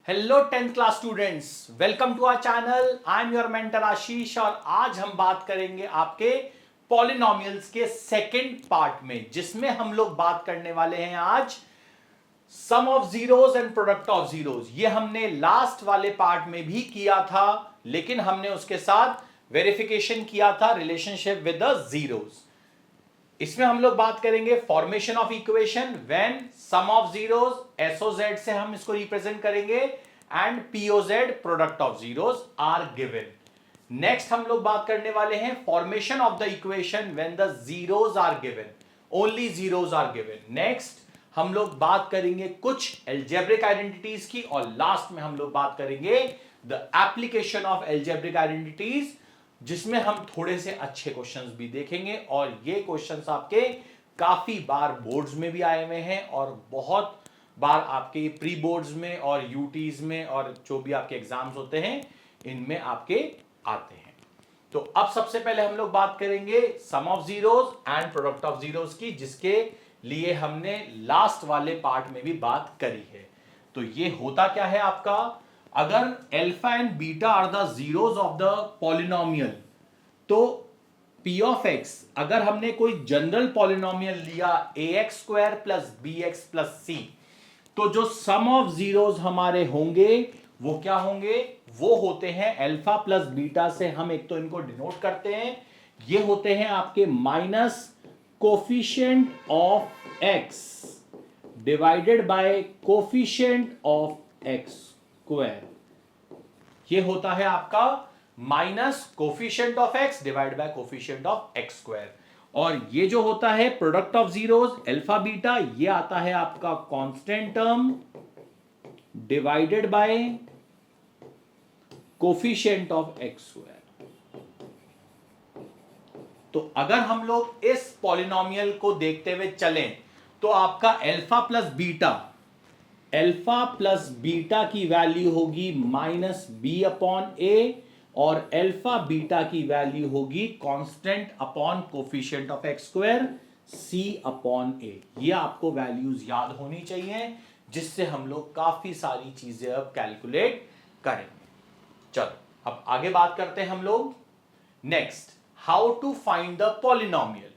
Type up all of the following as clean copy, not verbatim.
Hello 10th class students, welcome to our channel. I am your mentor Ashish और आज हम बात करेंगे आपके पॉलिनोमियल्स के सेकंड पार्ट में, जिसमें हम लोग बात करने वाले हैं आज sum of zeros and product of zeros. ये हमने लास्ट वाले पार्ट में भी किया था, लेकिन हमने उसके साथ वेरिफिकेशन किया था रिलेशनशिप विद द जीरोस। इसमें हम लोग बात करेंगे formation of equation when sum of zeros, SOZ से हम इसको रिप्रेजेंट करेंगे, and POZ product of zeros are given. Next हम लोग बात करने वाले हैं formation of the equation when the zeros are given, only zeros are given. Next हम लोग बात करेंगे कुछ एल्जेब्रिक आइडेंटिटीज की, और लास्ट में हम लोग बात करेंगे the application of algebraic identities, जिसमें हम थोड़े से अच्छे क्वेश्चंस भी देखेंगे। और ये क्वेश्चंस आपके काफी बार बोर्ड्स में भी आए हुए हैं और बहुत बार आपके प्री बोर्ड्स में और यूटीज में और जो भी आपके एग्जाम्स होते हैं इनमें आपके आते हैं। तो अब सबसे पहले हम लोग बात करेंगे sum of zeros and product of zeros की, जिसके लिए हमने लास्ट वाले पार्ट में भी बात करी है। तो ये होता क्या है आपका, अगर alpha and beta are the zeros of the polynomial, तो p ऑफ x, अगर हमने कोई जनरल पॉलिनोमियल लिया ax square plus bx plus c, तो जो सम ऑफ जीरोस हमारे होंगे वो क्या होंगे, वो होते हैं अल्फा प्लस बीटा से हम एक तो इनको डिनोट करते हैं, ये होते हैं आपके minus coefficient of x divided by coefficient of x square. ये होता है आपका minus coefficient of x divide by coefficient of x square. और ये जो होता है product of zeros alpha beta, ये आता है आपका constant term divided by coefficient of x square. तो अगर हम लोग इस पॉलिनोमियल को देखते हुए चलें तो आपका अल्फा प्लस बीटा की वैल्यू होगी माइनस बी अपॉन ए, और अल्फा बीटा की वैल्यू होगी constant upon coefficient of x square c upon a. ये आपको वैल्यूज याद होनी चाहिए, जिससे हम लोग काफी सारी चीजें अब कैलकुलेट करेंगे। चलो अब आगे बात करते हैं हम लोग। Next, how to find the polynomial.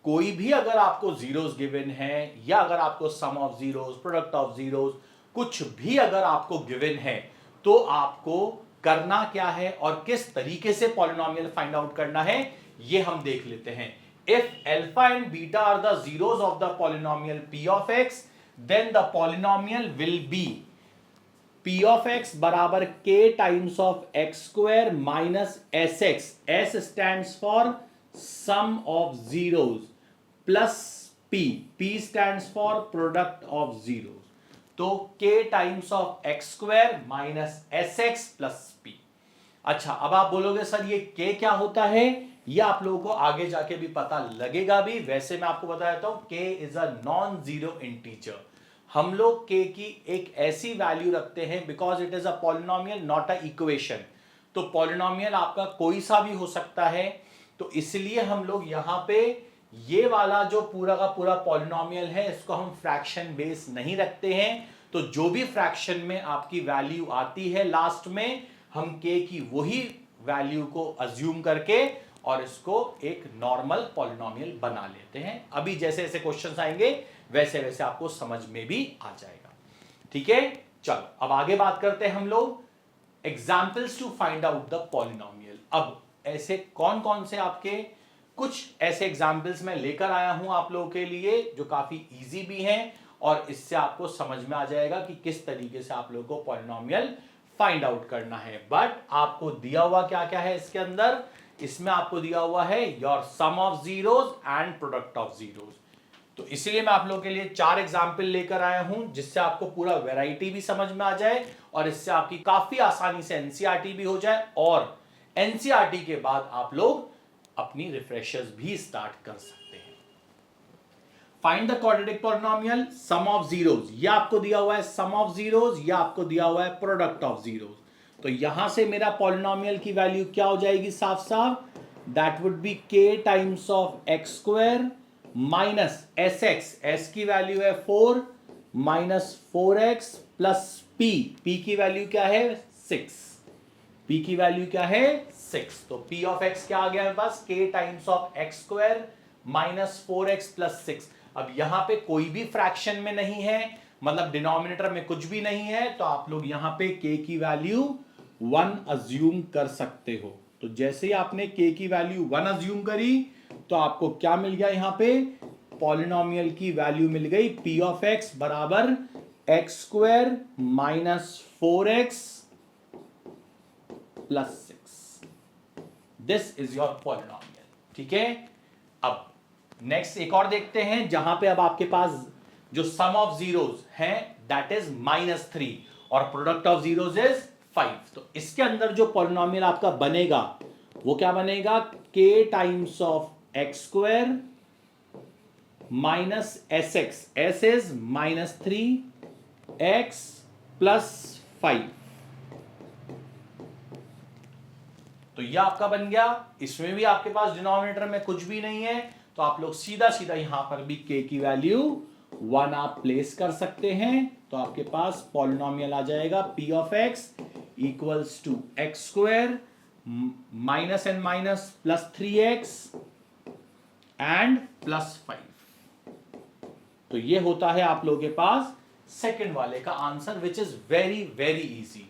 कोई भी अगर आपको जीरोस गिवन है, या अगर आपको sum of zeros, product of zeros, कुछ भी अगर आपको गिवन है, तो आपको करना क्या है और किस तरीके से पॉलिनोमियल फाइंड आउट करना है, ये हम देख लेते हैं। If alpha and beta are the zeros of the polynomial p of x, then the polynomial will be p of x बराबर k times of x square minus sx, s stands for sum of zeros, plus p stands for product of zeros. तो k times of x square minus sx plus p। अच्छा, अब आप बोलोगे sir ये k क्या होता है, ये आप लोगों को आगे जाके भी पता लगेगा भी। वैसे मैं आपको बता देता हूं, k is a non zero integer. हम लोग k की एक ऐसी वैल्यू रखते हैं because it is a polynomial not a equation. तो पॉलिनोमियल आपका कोई सा भी हो सकता है, तो इसलिए हम लोग यहां पे ये वाला जो पूरा का पूरा पॉलिनोमियल है, इसको हम फ्रैक्शन बेस नहीं रखते हैं। तो जो भी फ्रैक्शन में आपकी वैल्यू आती है लास्ट में, हम k की वही वैल्यू को अज्यूम करके और इसको एक नॉर्मल पॉलिनोमियल बना लेते हैं। अभी जैसे जैसे क्वेश्चंस आएंगे वैसे वैसे आपको समझ में भी आ जाएगा। ठीक है, चलो अब आगे बात करते हैं हम लोग examples to find out the polynomial. अब ऐसे कौन कौन से आपके कुछ ऐसे एग्जाम्पल्स मैं लेकर आया हूं आप लोगों के लिए, जो काफी इजी भी हैं, और इससे आपको समझ में आ जाएगा कि किस तरीके से आप लोगों को पॉलिनोमियल फाइंड आउट करना है। बट आपको दिया हुआ क्या क्या है इसके अंदर, इसमें आपको दिया हुआ है your sum of zeros and product of zeros. तो इसीलिए मैं आप लोगों के लिए 4 एग्जाम्पल लेकर आया हूं, जिससे आपको पूरा वैरायटी भी समझ में आ जाए, और इससे आपकी काफी आसानी से एनसीईआरटी भी हो जाए, और एनसीईआरटी के बाद आप लोग अपनी रिफ्रेशर्स भी स्टार्ट कर सकते हैं। Find the quadratic polynomial sum of zeros, ये आपको दिया हुआ है सम ऑफ जीरोस, या आपको दिया हुआ है प्रोडक्ट ऑफ जीरोस। तो यहां से मेरा पॉलिनोमियल की वैल्यू क्या हो जाएगी साफ साफ, that would be k times of x square minus sx, s की वैल्यू है 4 माइनस 4x प्लस p की वैल्यू क्या है 6, p की वैल्यू क्या है 6, तो p ऑफ x क्या आ गया मेरे पास k times of x square minus 4x plus 6। अब यहां पे कोई भी फ्रैक्शन में नहीं है, मतलब डिनोमिनेटर में कुछ भी नहीं है, तो आप लोग यहां पे k की वैल्यू 1 अज्यूम कर सकते हो। तो जैसे ही आपने k की वैल्यू 1 अज्यूम करी तो आपको क्या मिल गया, यहां पे पॉलिनोमियल की वैल्यू मिल गई p ऑफ x बराबर x square minus 4x plus 6। This is your polynomial. ठीक है, अब नेक्स्ट एक और देखते हैं जहां पे अब आपके पास जो सम ऑफ जीरोस है दैट इज -3 और प्रोडक्ट ऑफ जीरोस इज 5। तो इसके अंदर जो पॉलिनोमियल आपका बनेगा वो क्या बनेगा, k times of x square minus s x, S is -3x plus 5। तो यह आपका बन गया। इसमें भी आपके पास डिनोमिनेटर में कुछ भी नहीं है, तो आप लोग सीधा सीधा यहां पर भी k की वैल्यू 1 आप प्लेस कर सकते हैं। तो आपके पास पॉलिनोमियल आ जाएगा p of x equals to x square minus and minus plus 3x and plus 5। तो ये होता है आप लोगों के पास सेकंड वाले का answer, which is very very easy.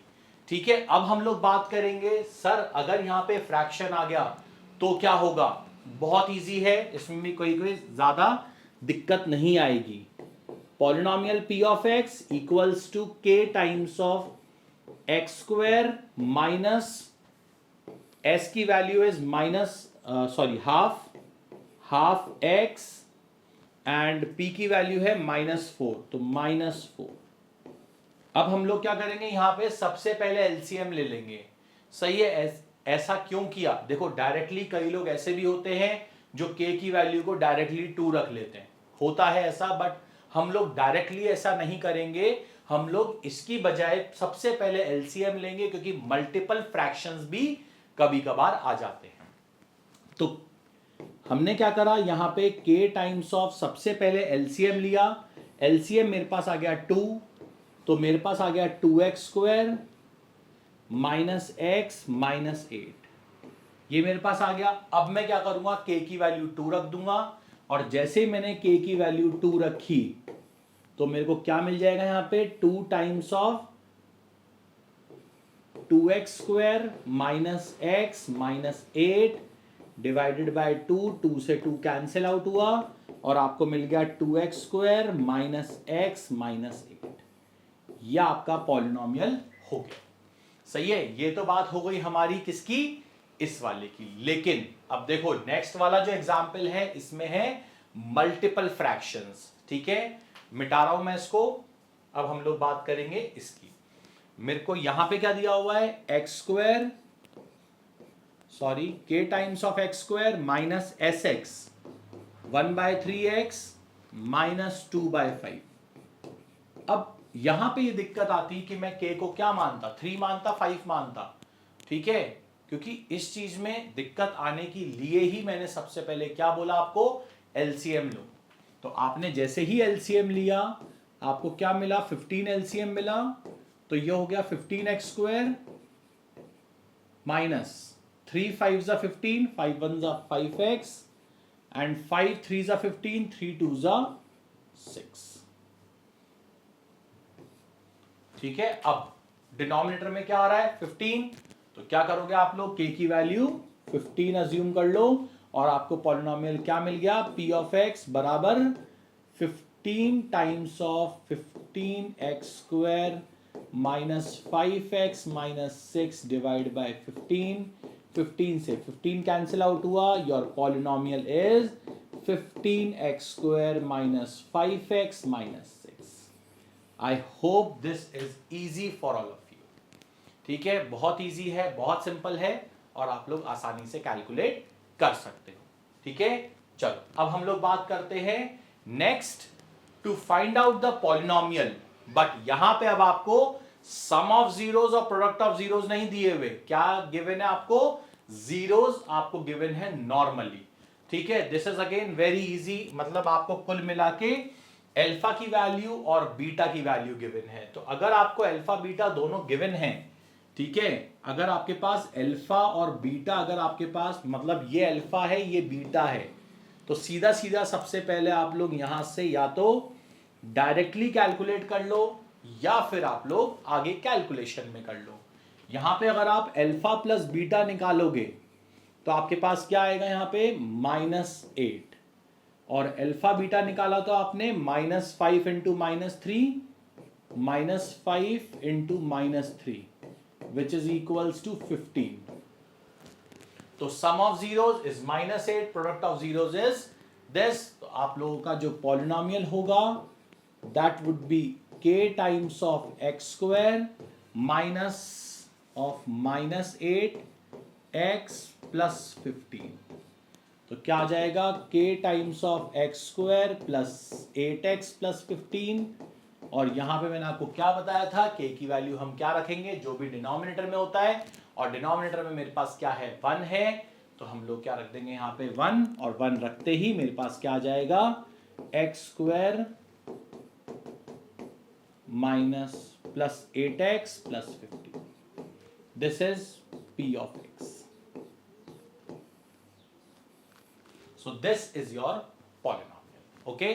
ठीक है, अब हम लोग बात करेंगे सर अगर यहां पे फ्रैक्शन आ गया तो क्या होगा। बहुत इजी है, इसमें भी कोई ज्यादा दिक्कत नहीं आएगी। Polynomial p of x equals to k times of x square minus s की value is half x and p की वैल्यू है -4, तो -4। अब हम लोग क्या करेंगे, यहां पे सबसे पहले एलसीएम ले लेंगे। सही है, ऐसा क्यों किया, देखो डायरेक्टली कई लोग ऐसे भी होते हैं जो k की वैल्यू को डायरेक्टली 2 रख लेते हैं, होता है ऐसा, बट हम लोग डायरेक्टली ऐसा नहीं करेंगे। हम लोग इसकी बजाय सबसे पहले एलसीएम लेंगे, क्योंकि मल्टीपल फ्रैक्शंस भी कभी कभार आ जाते हैं। तो हमने क्या करा, यहां पे k टाइम्स ऑफ सबसे पहले एलसीएम लिया। एलसीएम मेरे पास आ गया 2, तो मेरे पास आ गया 2x square minus x minus 8, ये मेरे पास आ गया। अब मैं क्या करूंगा, k की वैल्यू 2 रख दूंगा, और जैसे ही मैंने k की वैल्यू 2 रखी तो मेरे को क्या मिल जाएगा, यहां पे 2 times of 2x square minus x minus 8 divided by 2, 2 से 2 कैंसिल आउट हुआ और आपको मिल गया 2x square minus x minus 8। यह आपका पॉलिनोमियल हो गया। सही है, ये तो बात हो गई हमारी किसकी, इस वाले की। लेकिन अब देखो नेक्स्ट वाला जो एग्जांपल है इसमें है मल्टीपल फ्रैक्शंस। ठीक है, मिटा रहा हूं मैं इसको। अब हम लोग बात करेंगे इसकी। मेरे को यहां पे क्या दिया हुआ है, x square k times of x square minus s x 1/3x minus 2/5। अब यहां पे ये दिक्कत आती कि मैं k को क्या मानता, 3 मानता 5 मानता। ठीक है, क्योंकि इस चीज में दिक्कत आने के लिए ही मैंने सबसे पहले क्या बोला आपको, एलसीएम लो। तो आपने जैसे ही एलसीएम लिया आपको क्या मिला, 15 एलसीएम मिला। तो ये हो गया 15x स्क्वायर माइनस 3 5 जा 15, 5 1 जा 5x एंड 5 3 जा 15, 3 2 जा 6। ठीक है, अब डिनोमिनेटर में क्या आ रहा है 15, तो क्या करोगे आप लोग, k की वैल्यू 15 अज्यूम कर लो और आपको पॉलिनोमियल क्या मिल गया, p ऑफ x बराबर 15 times of 15x square minus 5x minus 6 divide by 15 से 15 कैंसिल आउट हुआ, your polynomial is 15x square minus 5x minus 6। I hope this is easy for all of you. ठीक है, बहुत easy है, बहुत simple है और आप लोग आसानी से कैलकुलेट कर सकते हो। ठीक है, चलो अब हम लोग बात करते हैं next to find out the polynomial. But यहां पे अब आपको सम ऑफ जीरोस और प्रोडक्ट ऑफ जीरोस नहीं दिए हुए, क्या गिवन है आपको, जीरोस आपको गिवन है नॉर्मली। ठीक है, this is again very easy, मतलब आपको कुल मिला के अल्फा की वैल्यू और बीटा की वैल्यू गिवन है। तो अगर आपको अल्फा बीटा दोनों गिवन है, ठीक है, अगर आपके पास अल्फा और बीटा, अगर आपके पास मतलब ये अल्फा है ये बीटा है, तो सीधा सीधा सबसे पहले आप लोग यहां से या तो डायरेक्टली कैलकुलेट कर लो या फिर आप लोग आगे कैलकुलेशन में कर लो। यहां पे अगर आप अल्फा प्लस बीटा निकालोगे तो आपके पास क्या आएगा यहां पे -8, और अल्फा बीटा निकाला तो आपने -5 into -3, -5 into -3 which is equals to 15। तो sum of zeros is -8, product of zeros is this. तो आप लोगों का जो पॉलिनोमियल होगा that would be k times of x square minus of -8 x plus 15। तो क्या आ जाएगा k times of x square plus 8x plus 15। और यहां पे मैंने आपको क्या बताया था, k की वैल्यू हम क्या रखेंगे, जो भी डिनोमिनेटर में होता है, और डिनोमिनेटर में मेरे पास क्या है 1 है, तो हम लोग क्या रख देंगे यहां पे 1, और 1 रखते ही मेरे पास क्या आ जाएगा x square minus plus 8x plus 15। This is p of x। So this is your polynomial. Okay,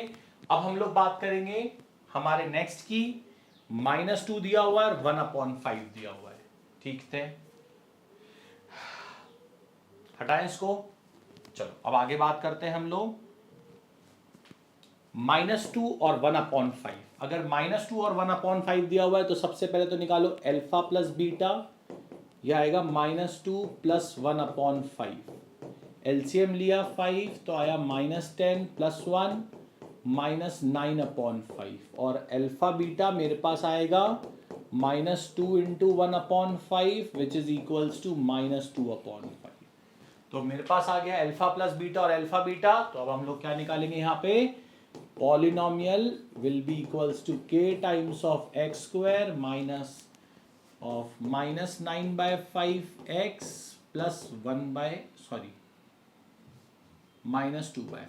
अब हम लोग बात करेंगे हमारे नेक्स्ट की। -2 दिया हुआ है, 1/5 दिया हुआ है, ठीक थे, हटाएं इसको। चलो अब आगे बात करते हैं हम लोग। -2 और 1/5, अगर -2 और 1/5 दिया हुआ है तो सबसे पहले तो निकालो अल्फा प्लस बीटा, यह आएगा -2 प्लस 1/5। एलसीएम लिया 5 तो आया -10 प्लस 1 -9/5, और अल्फा बीटा मेरे पास आएगा -2 into 1/5 which is equals to -2/5। तो मेरे पास आ गया अल्फा प्लस बीटा और अल्फा बीटा। तो अब हम लोग क्या निकालेंगे यहाँ पे, polynomial will be equals to k times of x square minus of -9/5x plus -2/5।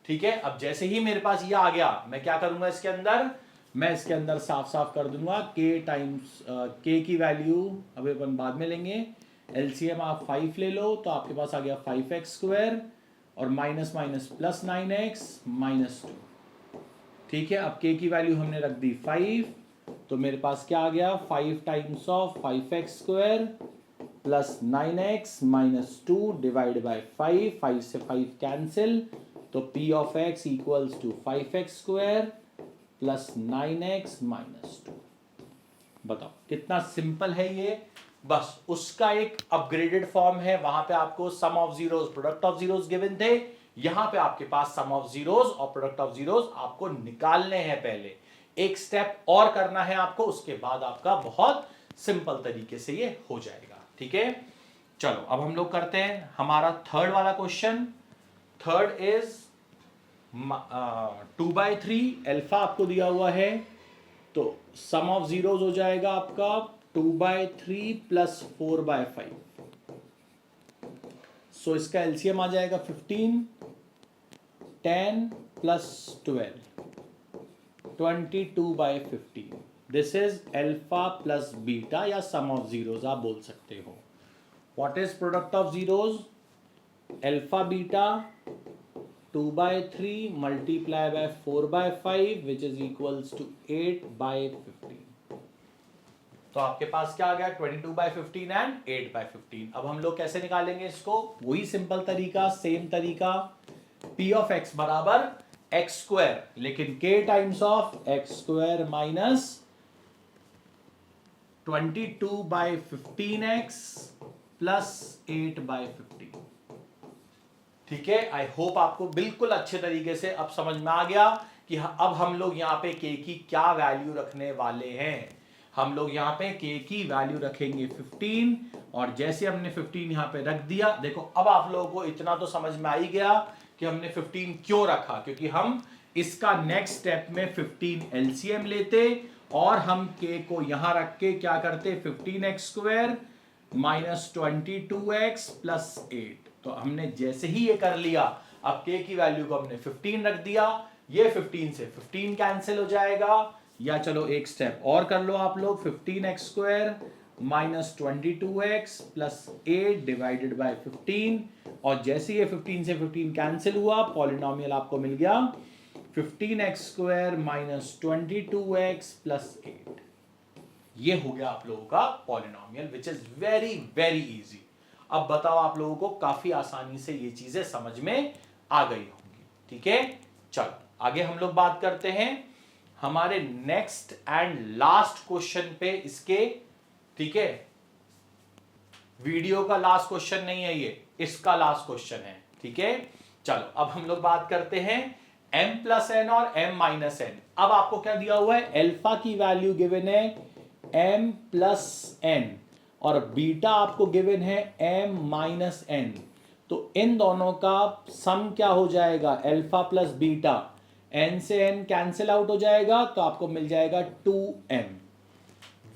ठीक है, अब जैसे ही मेरे पास ये आ गया, मैं क्या करूंगा इसके अंदर, मैं इसके अंदर साफ साफ कर दूंगा k टाइम्स k की वैल्यू अभी अपन बाद में लेंगे। एलसीएम आप 5 ले लो तो आपके पास आ गया 5x स्क्वायर और माइनस माइनस प्लस 9x -2। ठीक है, अब k की वैल्यू हमने रख दी 5, तो मेरे पास क्या आ गया 5 times of 5x square plus 9x -2 divide by 5, 5 से 5 कैंसिल, तो p of x equals to 5x square plus 9x -2। बताओ कितना सिंपल है ये, बस उसका एक अपग्रेडेड फॉर्म है। वहां पे आपको sum of zeros product of zeros given थे, यहां पे आपके पास सम ऑफ जीरोस और प्रोडक्ट ऑफ जीरोस आपको निकालने हैं। पहले एक स्टेप और करना है आपको, उसके बाद आपका बहुत सिंपल तरीके से ये हो जाएगा। ठीक है, चलो अब हम लोग करते हैं हमारा थर्ड वाला क्वेश्चन। थर्ड इज 2/3 अल्फा आपको दिया हुआ है, तो सम ऑफ जीरोस हो जाएगा आपका 2/3 प्लस 4/5। सो इसका एलसीएम आ जाएगा 15, 10 plus 12, 22/15। This is alpha plus beta या सम ऑफ जीरोस आप बोल सकते हो। What is product of zeros, alpha beta 2/3 multiply by 4/5 which is equals to 8/15। तो आपके पास क्या आ गया 22/15 एंड 8/15। अब हम लोग कैसे निकालेंगे इसको, वही सिंपल तरीका, सेम तरीका, p ऑफ x बराबर एक्स स्क्वायर, लेकिन k times of x square minus 22/15x plus 8/15। ठीक है, आई होप आपको बिल्कुल अच्छे तरीके से अब समझ में आ गया कि अब हम लोग यहाँ पे k की क्या वैल्यू रखने वाले हैं। हम लोग यहाँ पे k की वैल्यू रखेंगे 15, और जैसे हमने 15 यहाँ पे रख दिया, देखो अब आप लोगों को इतना तो समझ में आ ही गया कि हमने 15 क्यों रखा, क्योंकि हम इसका नेक्स्ट स्टेप में 15 एलसीएम लेते और हम k को यहां रख के क्या करते 15x square minus 22x plus 8। तो हमने जैसे ही ये कर लिया, अब k की वैल्यू को हमने 15 रख दिया, ये 15 से 15 कैंसिल हो जाएगा, या चलो एक स्टेप और कर लो आप लोग, 15x² minus 22x plus 8 divided by 15, और जैसे ये 15 से 15 कैंसिल हुआ, पॉलिनोमियल आपको मिल गया 15x² माइनस 22x प्लस 8। ये हो गया आप लोगों का polynomial, which is very very easy. अब बताओ आप लोगों को काफी आसानी से ये चीजें समझ में आ गई होंगी, ठीक है। चलो आगे हम लोग बात करते हैं हमारे नेक्स्ट एंड लास्ट क्वेश्चन पे इसके, ठीक है। वीडियो का लास्ट क्वेश्चन नहीं है ये, इसका लास्ट क्वेश्चन है, ठीक है। चलो अब हम लोग बात करते हैं m प्लस एन और m माइनस एन। अब आपको क्या दिया हुआ है, अल्फा की वैल्यू गिवन है m प्लस एन और बीटा आपको गिवन है m माइनस एन। तो इन दोनों का सम क्या हो जाएगा, अल्फा प्लस बीटा, n से n कैंसिल आउट हो जाएगा, तो आपको मिल जाएगा 2m।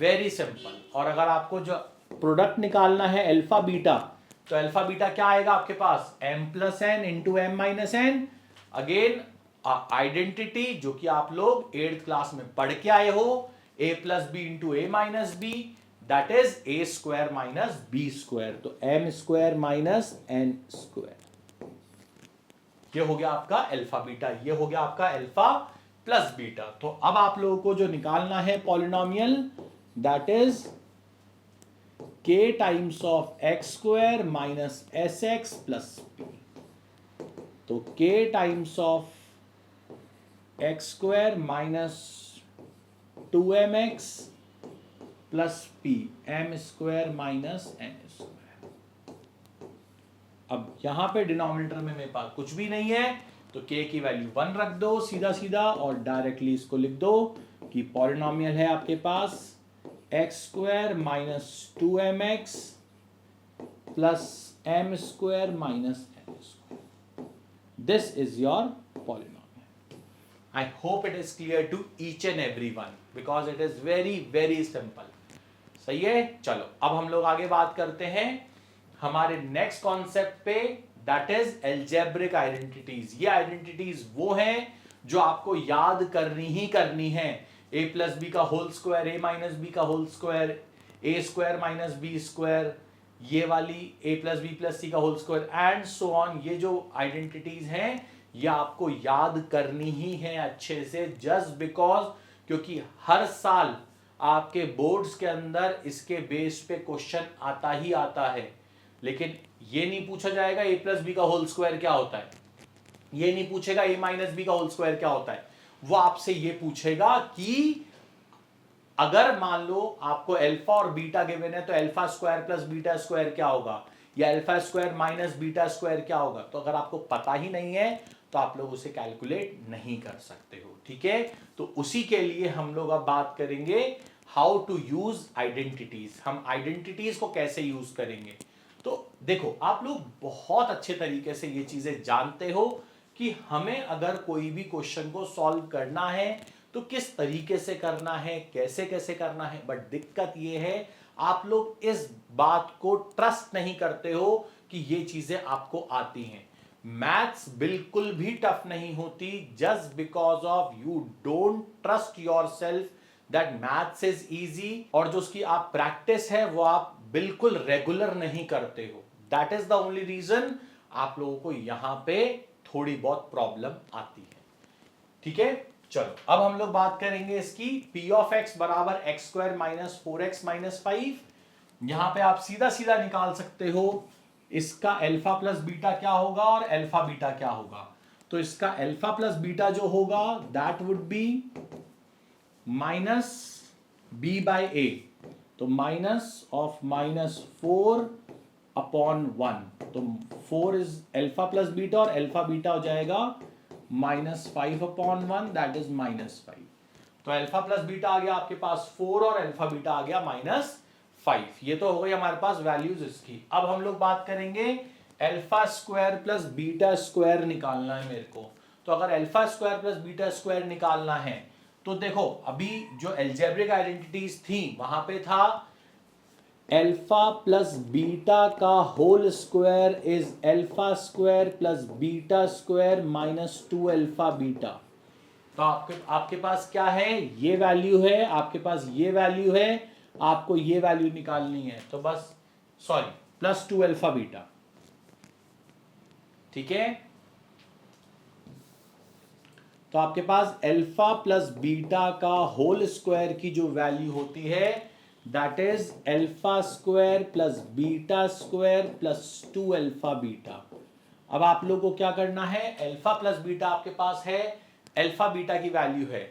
Very simple. और अगर आपको जो प्रोडक्ट निकालना है अल्फा बीटा, तो अल्फा बीटा क्या आएगा आपके पास, m plus n into m minus n. Again identity जो कि आप लोग 8th क्लास में पढ़ के आए हो, a plus b into a minus b, that is a square minus b square, तो m square minus n square. ये हो गया आपका अल्फा बीटा, ये हो गया आपका अल्फा प्लस बीटा। तो अब आप लोगों को जो निकालना है polynomial, that is k times of x square minus s x plus p. तो k times of x square minus 2mx plus p, m square minus n square. अब यहां पे डिनोमिनेटर में मेरे पास कुछ भी नहीं है, तो k की वैल्यू 1 रख दो सीधा सीधा, और डायरेक्टली इसको लिख दो कि पॉलिनोमियल है आपके पास x square minus 2mx plus m square minus n square. This is your polynomial. I hope it is clear to each and everyone because it is very very simple. सही है। चलो अब हम लोग आगे बात करते हैं हमारे नेक्स्ट कॉन्सेप्ट पे, दैट इज एल्जेब्रिक आइडेंटिटीज। ये आइडेंटिटीज वो हैं जो आपको याद करनी ही करनी है। a प्लस बी का whole square, a minus b का whole square, a square minus b square, ये वाली a plus b plus c का whole square and so on. ये जो आइडेंटिटीज हैं ये आपको याद करनी ही है अच्छे से, जस्ट बिकॉज क्योंकि हर साल आपके बोर्ड्स के अंदर इसके बेस पे क्वेश्चन आता ही आता है। लेकिन ये नहीं पूछा जाएगा a प्लस बी का होल स्क्वायर क्या होता है, ये नहीं पूछेगा a माइनस बी का होल स्क्वायर क्या होता है। वो आपसे ये पूछेगा कि अगर मान लो आपको अल्फा और बीटा गिवन है, तो alpha square plus beta square क्या होगा, या alpha square minus beta square क्या होगा। तो अगर आपको पता ही नहीं है तो आप लोग उसे कैलकुलेट नहीं कर सकते हो, ठीक है। तो उसी के लिए हम लोग अब बात करेंगे हाउ टू यूज आइडेंटिटीज। हम आइडेंटिटीज को कैसे यूज करेंगे, तो देखो आप लोग बहुत अच्छे तरीके से ये चीजें जानते हो कि हमें अगर कोई भी क्वेश्चन को सॉल्व करना है तो किस तरीके से करना है, कैसे कैसे करना है। बट दिक्कत ये है आप लोग इस बात को ट्रस्ट नहीं करते हो कि ये चीजें आपको आती हैं। मैथ्स बिल्कुल भी टफ नहीं होती, just because of you don't trust yourself that maths is easy, और जो उसकी आप प्रैक्टिस है वो आप बिल्कुल रेगुलर नहीं करते हो। That is the only reason आप लोगों को यहां पे थोड़ी बहुत प्रॉब्लम आती है, ठीक है। चलो अब हम लोग बात करेंगे इसकी p ऑफ x बराबर x square minus 4x minus 5। यहां पे आप सीधा सीधा निकाल सकते हो इसका अल्फा प्लस बीटा क्या होगा और अल्फा बीटा क्या होगा। तो इसका अल्फा प्लस बीटा जो होगा that would be minus b by a, तो माइनस ऑफ माइनस 4 अपॉन 1, तो 4 इज अल्फा प्लस बीटा और अल्फा बीटा हो जाएगा minus 5 upon 1, that is minus 5। तो अल्फा प्लस बीटा आ गया आपके पास 4 और अल्फा बीटा आ गया माइनस 5। ये तो हो गई हमारे पास वैल्यूज इसकी। अब हम लोग बात करेंगे alpha square plus beta square निकालना है मेरे को। तो अगर alpha square plus beta square निकालना है तो देखो अभी जो अलजेब्रिक आइडेंटिटीज थी वहां पे था अल्फा प्लस बीटा का whole square is alpha square plus beta square minus 2 alpha beta. तो आपके आपके पास क्या है, ये वैल्यू है, आपके पास ये वैल्यू है, आपको ये वैल्यू निकालनी है। तो बस सॉरी, प्लस 2 अल्फा बीटा, ठीक है। तो आपके पास अल्फा प्लस बीटा का होल स्क्वायर की जो वैल्यू होती है that is alpha square plus beta square plus 2 alpha beta. अब आप लोगों को क्या करना है, अल्फा प्लस बीटा आपके पास है, अल्फा बीटा की वैल्यू है,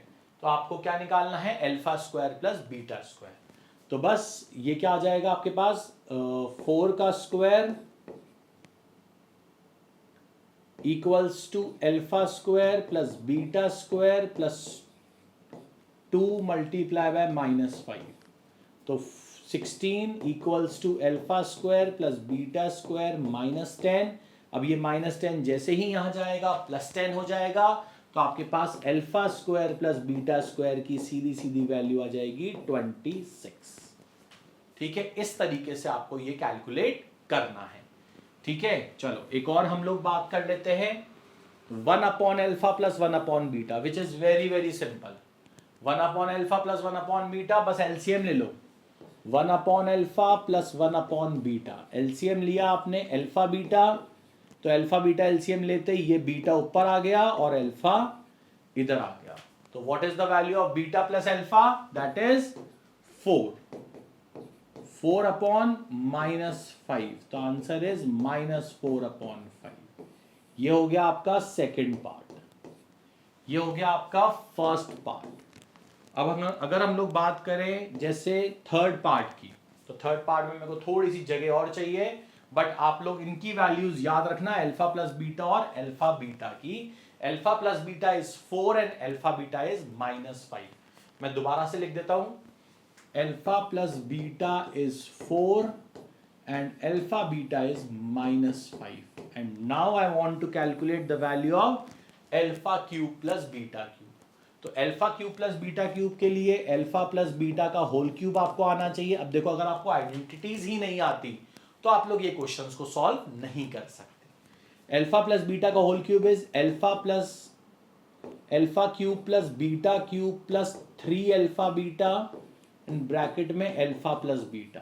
तो आपको क्या निकालना है, alpha square plus beta square. तो बस ये क्या आ जाएगा आपके पास, 4 का square equals to alpha square plus beta square plus 2 multiply by -5। तो 16 equals to alpha square plus beta square -10। अब ये -10 जैसे ही यहां जाएगा +10 हो जाएगा, तो आपके पास alpha square plus beta square की सीधी सीधी वैल्यू आ जाएगी 26। ठीक है, इस तरीके से आपको ये कैलकुलेट करना है। ठीक है, चलो एक और हम लोग बात कर लेते हैं, 1 upon alpha plus 1 upon beta, which is very very simple. 1 upon alpha plus 1 upon beta, बस एलसीएम ले लो। 1 upon alpha plus 1 upon beta, LCM लिया आपने अल्फा बीटा, तो अल्फा बीटा एलसीएम लेते ही ये बीटा ऊपर आ गया और अल्फा इधर आ गया। तो what is the value of beta plus alpha, that is 4। 4 upon -5, तो आंसर इज -4 अपॉन 5। ये हो गया आपका सेकेंड पार्ट, ये हो गया आपका फर्स्ट पार्ट। अब अगर हम लोग बात करें जैसे थर्ड पार्ट की, तो थर्ड पार्ट में मेरे को थोड़ी सी जगह और चाहिए, बट आप लोग इनकी वैल्यूज याद रखना, अल्फा प्लस बीटा और अल्फा बीटा की। Alpha plus beta is 4 and alpha beta is -5। मैं दोबारा से लिख देता हूं, alpha plus beta is 4 and alpha beta is -5, and now I want to calculate the value of alpha cube plus beta cube। तो alpha cube plus beta cube के लिए alpha plus beta का होल क्यूब आपको आना चाहिए। अब देखो, अगर आपको आइडेंटिटीज ही नहीं आती तो आप लोग ये क्वेश्चंस को सॉल्व नहीं कर सकते। अल्फा प्लस बीटा का whole cube is alpha cube plus beta cube plus 3 alpha beta in bracket में अल्फा प्लस बीटा।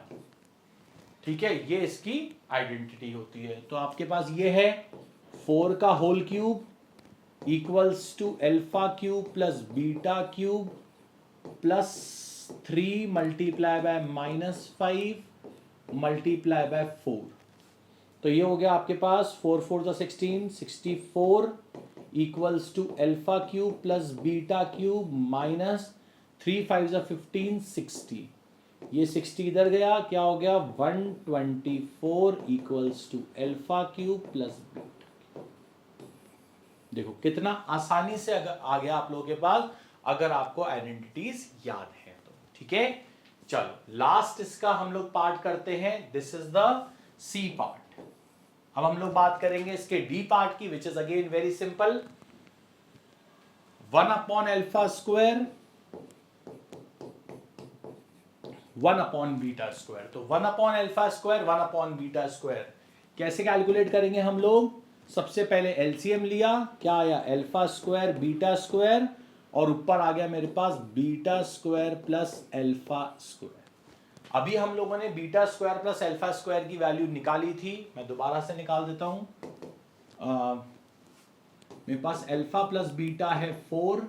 ठीक है, ये इसकी आइडेंटिटी होती है। तो आपके पास ये है 4 का whole cube equals to alpha cube plus beta cube plus 3 multiply by -5 multiply by 4। तो ये हो गया आपके पास 4 4 16, 64 equals to alpha cube plus beta cube minus 3 5 15, 60। ये 60 इधर गया, क्या हो गया 124 equals to alpha cube plus beta. देखो कितना आसानी से अगर आ गया आप लोगों के पास, अगर आपको आइडेंटिटीज याद है तो। ठीक है, चलो लास्ट इसका हम लोग पार्ट करते हैं, this is the C part. अब हम लोग बात करेंगे इसके डी पार्ट की, which is again very simple. 1 upon alpha square 1 upon beta square. तो 1 upon alpha square 1 upon beta square कैसे कैलकुलेट करेंगे हम लोग, सबसे पहले एलसीएम लिया, क्या आया अल्फा स्क्वायर बीटा स्क्वायर, और ऊपर आ गया मेरे पास beta square plus alpha square. अभी हम लोगों ने beta square plus alpha square की वैल्यू निकाली थी, मैं दोबारा से निकाल देता हूं। मेरे पास अल्फा प्लस बीटा है 4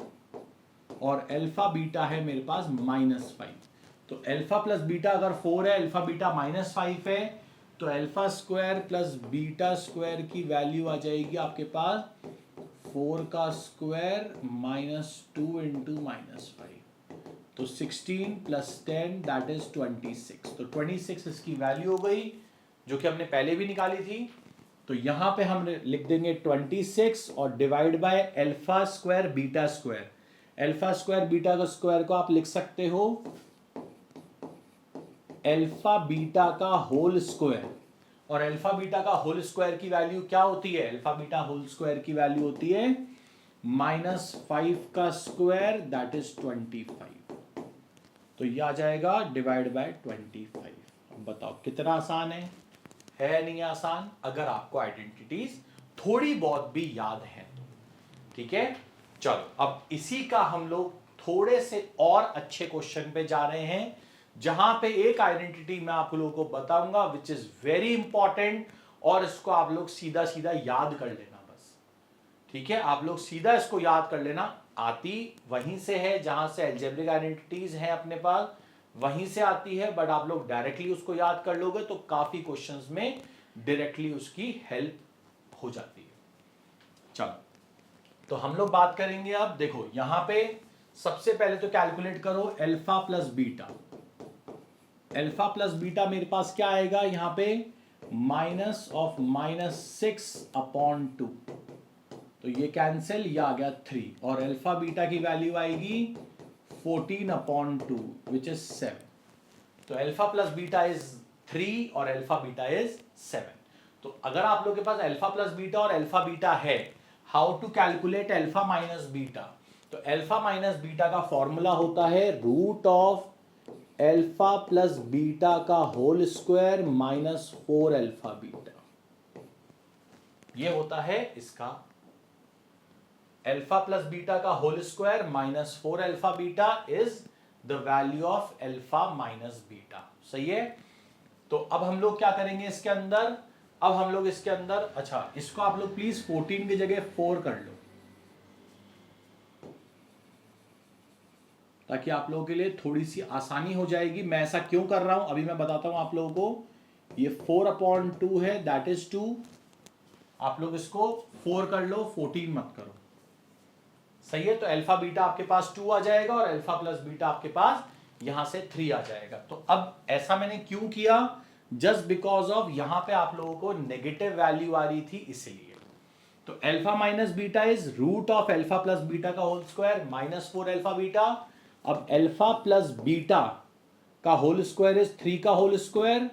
और अल्फा बीटा है मेरे पास -5। तो अल्फा प्लस बीटा अगर 4 है, अल्फा बीटा -5 है, तो alpha square plus beta square की वैल्यू आ जाएगी आपके पास 4 का स्क्वायर -2 इंटू -5। तो 16 प्लस 10 दैट इज 26। तो 26 इसकी वैल्यू हो गई, जो कि हमने पहले भी निकाली थी। तो यहां पे हम लिख देंगे 26 और divide by alpha square beta square. Alpha square beta का स्क्वायर को आप लिख सकते हो अल्फा बीटा का होल स्क्वायर, और अल्फा बीटा का होल स्क्वायर की वैल्यू क्या होती है, अल्फा बीटा होल स्क्वायर की वैल्यू होती है -5 का स्क्वायर दैट इज 25। तो ये आ जाएगा डिवाइड बाय 25। बताओ कितना आसान है नहीं आसान, अगर आपको आइडेंटिटीज थोड़ी बहुत भी याद है तो। ठीक है, चलो अब इसी का हम लोग थोड़े से और अच्छे क्वेश्चन पे जा रहे हैं, जहां पे एक आइडेंटिटी मैं आप लोगों को बताऊंगा विच इज वेरी इंपॉर्टेंट, और इसको आप लोग सीधा सीधा याद कर लेना बस। ठीक है, आप लोग सीधा इसको याद कर लेना, आती वहीं से है जहां से अलजेब्रिक आइडेंटिटीज हैं अपने पास, वहीं से आती है, बट आप लोग डायरेक्टली उसको याद कर लोगे तो काफी क्वेश्चंस में डायरेक्टली उसकी हेल्प हो जाती है। चलो तो हम लोग बात करेंगे अब, देखो यहां पे सबसे पहले तो कैलकुलेट करो alpha plus beta. Alpha plus beta मेरे पास क्या आएगा यहां पे, माइनस ऑफ -6/2, तो ये कैंसिल, ये आ गया 3, और अल्फा बीटा की वैल्यू आएगी 14/2 विच इज 7। तो अल्फा प्लस बीटा इज 3 और अल्फा बीटा इज 7। तो अगर आप लोगों के पास अल्फा प्लस बीटा और अल्फा बीटा है, how to calculate alpha minus beta, तो अल्फा माइनस बीटा का फॉर्मूला होता है root of alpha plus beta का होल स्क्वायर -4 अल्फा बीटा, ये होता है इसका अल्फा प्लस बीटा का whole square -4 alpha beta is the value of alpha minus beta. सही है, तो अब हम लोग क्या करेंगे इसके अंदर, अब हम लोग इसके अंदर, अच्छा इसको आप लोग प्लीज 14 की जगह 4 कर लो, ताकि आप लोगों के लिए थोड़ी सी आसानी हो जाएगी। मैं ऐसा क्यों कर रहा हूं अभी मैं बताता हूं आप लोगों को। ये 4/2 है, दैट इज 2, आप लोग इसको 4 कर लो, 14 मत करो। सही है, तो अल्फा बीटा आपके पास 2 आ जाएगा और अल्फा प्लस बीटा आपके पास यहां से 3 आ जाएगा। तो अब ऐसा मैंने क्यों किया, जस्ट बिकॉज ऑफ यहां पे आप लोगों को नेगेटिव वैल्यू आ रही थी इसलिए। तो alpha minus beta is root of alpha plus beta का होल स्क्वायर -4 अल्फा बीटा। अब अल्फा प्लस बीटा का होल स्क्वायर इज 3 का whole square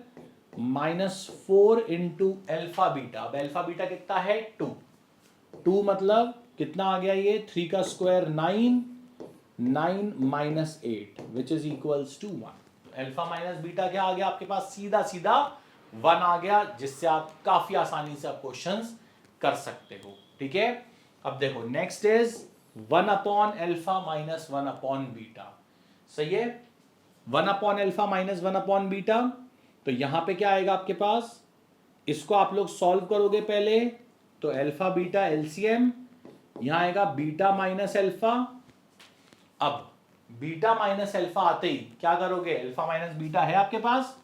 -4 into alpha beta. अब अल्फा बीटा कितना है 2 मतलब कितना आ गया ये, 3 का square 9, 9 minus 8 which is equals to 1। Alpha minus beta क्या आ गया आपके पास, सीधा सीधा 1 आ गया, जिससे आप काफी आसानी से आप क्वेश्चंस कर सकते हो। ठीक है, अब देखो next is 1 upon alpha minus 1 upon beta. सही है, 1 upon alpha minus 1 upon beta, तो यहां पे क्या आएगा आपके पास, इसको आप लोग सॉल्व करोगे पहले, तो अल्फा बीटा एलसीएम, यहां आएगा बीटा माइनस अल्फा। अब बीटा माइनस अल्फा आते ही क्या करोगे, अल्फा माइनस बीटा है आपके पास,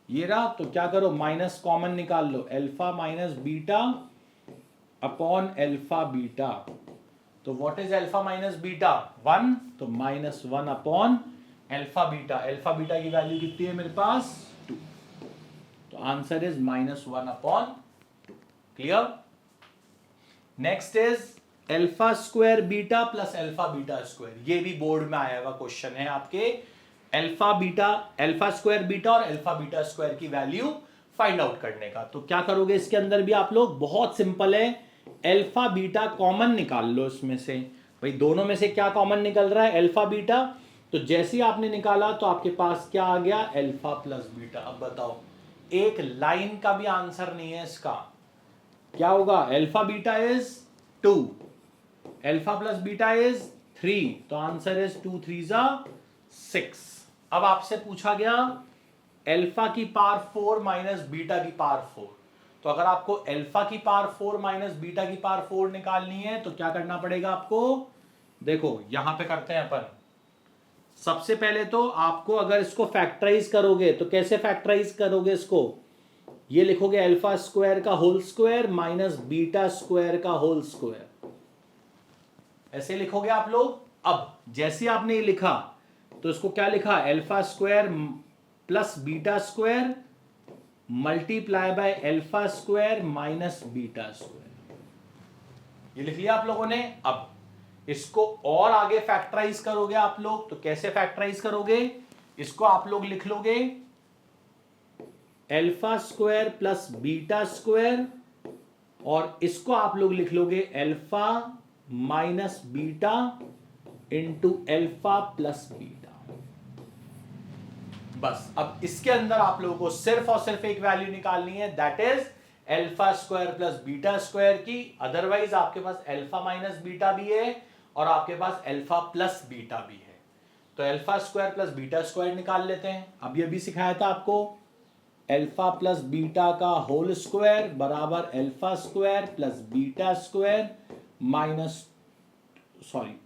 ये रहा, तो क्या करो माइनस कॉमन निकाल लो, alpha minus beta upon alpha beta. तो what is alpha minus beta, 1, तो -1 upon alpha beta. Alpha beta की वैल्यू कितनी है मेरे पास 2, तो answer is -1 upon 2। Clear, next is alpha square beta plus alpha beta square, ये भी बोर्ड में आया हुआ क्वेश्चन है आपके। Alpha beta, alpha square beta और अल्फा बीटा स्क्वायर की वैल्यू फाइंड आउट करने का, तो क्या करोगे इसके अंदर भी आप लोग, बहुत सिंपल है, अल्फा बीटा कॉमन निकाल लो इसमें से। भाई दोनों में से क्या कॉमन निकल रहा है, अल्फा बीटा, तो जैसे ही आपने निकाला तो आपके पास क्या आ गया, अल्फा प्लस बीटा। अब बताओ, एक लाइन का भी आंसर नहीं है इसका, क्या होगा, alpha beta is 2, alpha plus beta is 3, तो आंसर इज 2 3 6। अब आपसे पूछा गया अल्फा की पावर 4 माइनस बीटा की पावर 4, तो अगर आपको अल्फा की पावर 4 माइनस बीटा की पावर 4 निकालनी है तो क्या करना पड़ेगा आपको, देखो यहां पे करते हैं अपन। सबसे पहले तो आपको अगर इसको फैक्टराइज करोगे तो कैसे फैक्टराइज करोगे इसको, ये लिखोगे अल्फा स्क्वायर का whole square minus beta square का होल स्क्वायर, ऐसे लिखोगे आप लोग। अब जैसे आपने ये लिखा तो इसको क्या लिखा, alpha square plus beta square multiply by alpha square minus beta square, ये लिख लिया आप लोगों ने। अब इसको और आगे फैक्टराइज करोगे आप लोग, तो कैसे फैक्टराइज करोगे, इसको आप लोग लिख लोगे alpha square plus beta square, और इसको आप लोग लिख लोगे alpha minus beta into alpha plus beta. बस अब इसके अंदर आप लोगों को सिर्फ और सिर्फ एक वैल्यू निकालनी है, that is alpha square plus beta square की। अदरवाइज आपके पास अल्फा माइनस बीटा भी है और आपके पास अल्फा प्लस बीटा भी है। तो alpha square plus beta square निकाल लेते हैं। अभी सिखाया था आपको, अल्फा प्लस बीटा का होल स्क्वायर बराबर alpha square plus beta square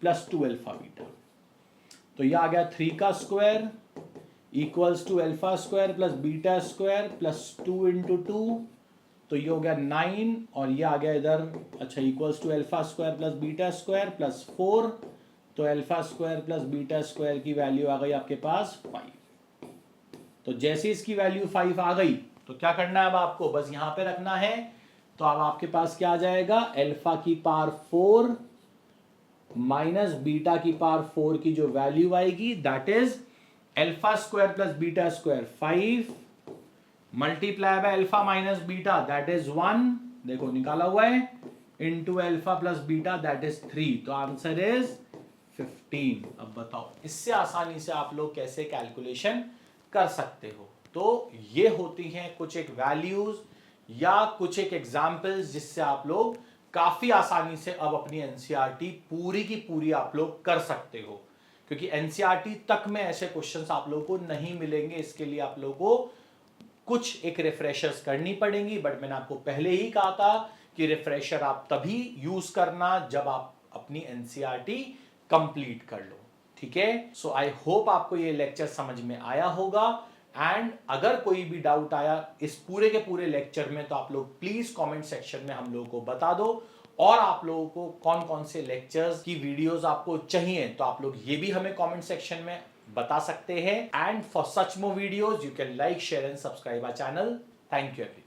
plus 2 alpha beta. तो यह आ गया 3 का square equals to alpha square plus beta square plus 2 into 2, तो ये हो गया 9 और ये आ गया इधर, अच्छा, equals to alpha square plus beta square plus 4, तो alpha square plus beta square की वैल्यू आ गई आपके पास 5। तो जैसे इसकी वैल्यू 5 आ गई तो क्या करना है अब आपको, बस यहां पे रखना है। तो अब आपके पास क्या आ जाएगा, अल्फा की पावर 4 माइनस बीटा की पावर 4 की जो वैल्यू आएगी that is alpha square plus beta square 5 multiply by alpha minus beta that is 1, देखो निकाला हुआ है, into alpha plus beta that is 3, तो आंसर इज 15। अब बताओ इससे आसानी से आप लोग कैसे कैलकुलेशन कर सकते हो। तो ये होती हैं कुछ एक वैल्यूज या कुछ एक एग्जाम्पल्स जिससे आप लोग काफी आसानी से अब अपनी एनसीईआरटी पूरी की पूरी आप लोग कर सकते हो, क्योंकि एनसीईआरटी तक में ऐसे क्वेश्चंस आप लोगों को नहीं मिलेंगे। इसके लिए आप लोगों को कुछ एक रिफ्रेशर्स करनी पड़ेंगी, बट मैंने आपको पहले ही कहा था कि रिफ्रेशर आप तभी यूज करना जब आप अपनी एनसीईआरटी कंप्लीट कर लो, ठीक है। सो आई होप आपको ये लेक्चर समझ में आया होगा, एंड अगर कोई भी डाउट आया इस पूरे के पूरे लेक्चर में तो आप लोग प्लीज कमेंट सेक्शन में हम लोगों को बता दो, और आप लोगों को कौन कौन से लेक्चर्स की वीडियोस आपको चाहिए तो आप लोग ये भी हमें कमेंट सेक्शन में बता सकते हैं। And for such more videos you can like, share and subscribe our channel. Thank you everyone.